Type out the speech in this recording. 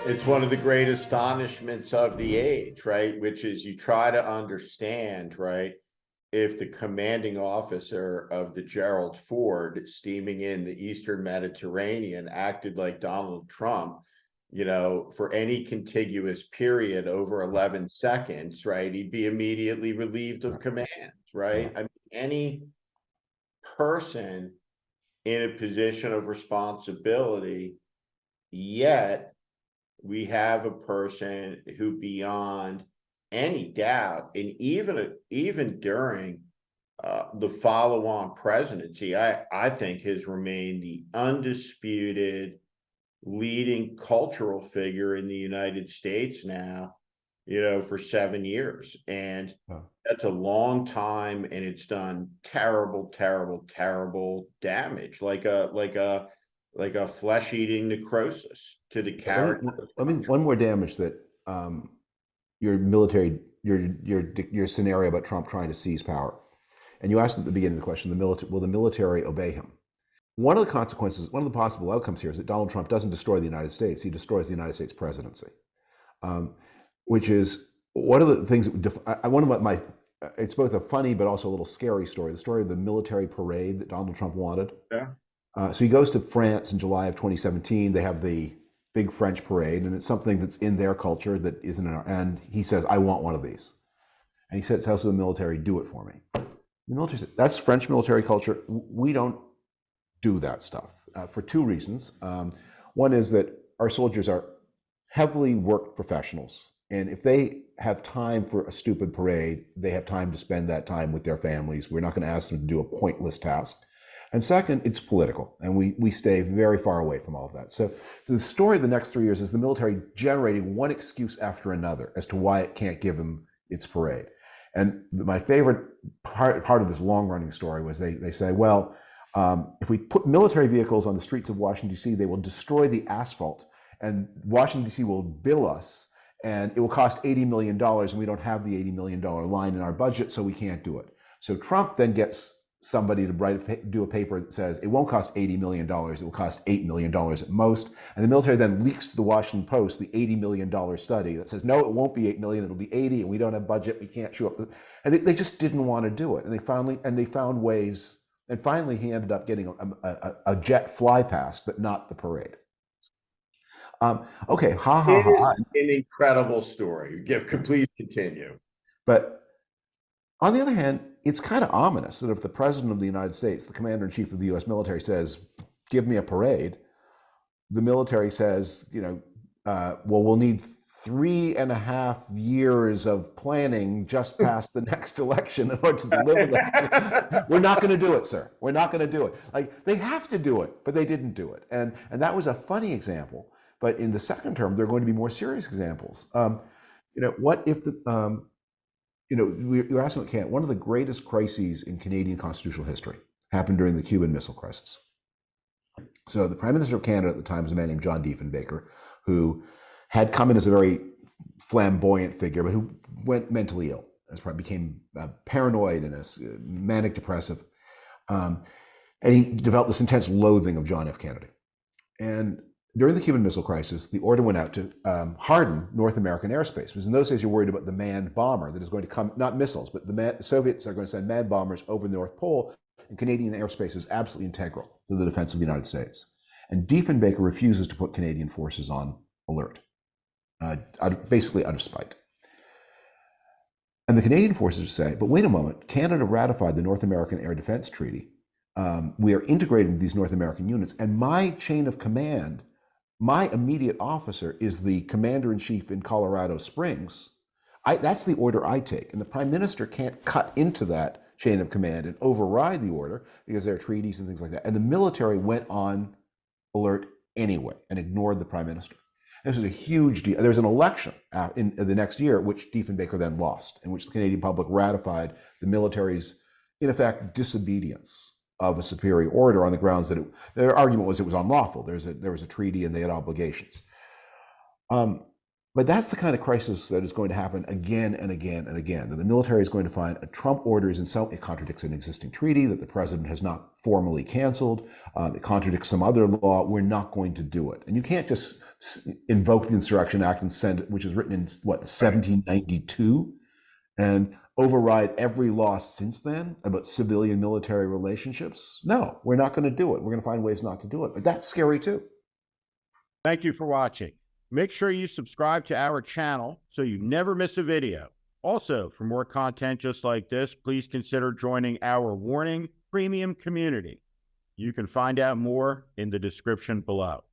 It's one of the great astonishments of the age, right? Which is you try to understand, right? If the commanding officer of the Gerald Ford steaming in the Eastern Mediterranean acted like Donald Trump, for any contiguous period over 11 seconds, right? He'd be immediately relieved of command, right? I mean, any person in a position of responsibility, yet we have a person who, beyond any doubt, and even during the follow-on presidency, I think has remained the undisputed leading cultural figure in the United States now, for 7 years. And that's a long time, and it's done terrible, terrible, terrible damage, like a flesh-eating necrosis to the character. One more damage that your military, your scenario about Trump trying to seize power, and you asked at the beginning of the question, will the military obey him? One of the consequences, one of the possible outcomes here is that Donald Trump doesn't destroy the United States; he destroys the United States presidency, which is one of the things. One of my, it's both a funny but also a little scary story. The story of the military parade that Donald Trump wanted. Yeah. So he goes to France in July of 2017. They have the big French parade, and it's something that's in their culture that isn't in our. And he says, "I want one of these," and he tells the military, "Do it for me." The military said, "That's French military culture. We don't do that stuff for two reasons. One is that our soldiers are heavily worked professionals, and if they have time for a stupid parade, they have time to spend that time with their families. We're not going to ask them to do a pointless task. And second, it's political, and we stay very far away from all of that." So the story of the next 3 years is the military generating one excuse after another as to why it can't give him its parade. And my favorite part of this long-running story was they say, well, if we put military vehicles on the streets of Washington, D.C., they will destroy the asphalt, and Washington, D.C. will bill us, and it will cost $80 million, and we don't have the $80 million line in our budget, so we can't do it. So Trump then gets somebody to do a paper that says it won't cost $80 million, it will cost $8 million at most. And the military then leaks to the Washington Post the $80 million study that says, no, it won't be $8 million, it'll be 80, and we don't have budget, we can't show up. And they just didn't want to do it. And they found ways, and finally he ended up getting a jet fly past, but not the parade. Okay, ha ha ha. An incredible story. Please continue. But on the other hand, it's kind of ominous that if the president of the United States, the commander-in-chief of the U.S. military, says, "Give me a parade," the military says, well, we'll need 3.5 years of planning just past the next election in order to deliver that. We're not going to do it, sir. We're not going to do it. Like, they have to do it, but they didn't do it. And that was a funny example. But in the second term, there are going to be more serious examples. What if the you're asking about Canada. One of the greatest crises in Canadian constitutional history happened during the Cuban Missile Crisis. So the Prime Minister of Canada at the time was a man named John Diefenbaker, who had come in as a very flamboyant figure, but who went mentally ill, became paranoid and manic depressive. And he developed this intense loathing of John F. Kennedy. And during the Cuban Missile Crisis, the order went out to harden North American airspace. Because in those days, you're worried about the manned bomber that is going to come, not missiles, but the Soviets are going to send manned bombers over the North Pole, and Canadian airspace is absolutely integral to the defense of the United States. And Diefenbaker refuses to put Canadian forces on alert, basically out of spite. And the Canadian forces say, but wait a moment, Canada ratified the North American Air Defense Treaty. We are integrating these North American units, and my chain of command, my immediate officer is the commander-in-chief in Colorado Springs. That's the order I take. And the prime minister can't cut into that chain of command and override the order because there are treaties and things like that. And the military went on alert anyway and ignored the prime minister. This was a huge deal. There was an election in the next year, which Diefenbaker then lost, in which the Canadian public ratified the military's, in effect, disobedience of a superior order on the grounds that their argument was it was unlawful. There was a treaty and they had obligations. But that's the kind of crisis that is going to happen again and again and again. That the military is going to find a Trump orders in some, it contradicts an existing treaty that the president has not formally canceled. It contradicts some other law. We're not going to do it. And you can't just invoke the Insurrection Act and send it, which is written in what, 1792, and override every law since then about civilian military relationships. No, we're not going to do it. We're going to find ways not to do it. But that's scary too. Thank you for watching. Make sure you subscribe to our channel so you never miss a video. Also, for more content just like this, please consider joining our Warning Premium community. You can find out more in the description below.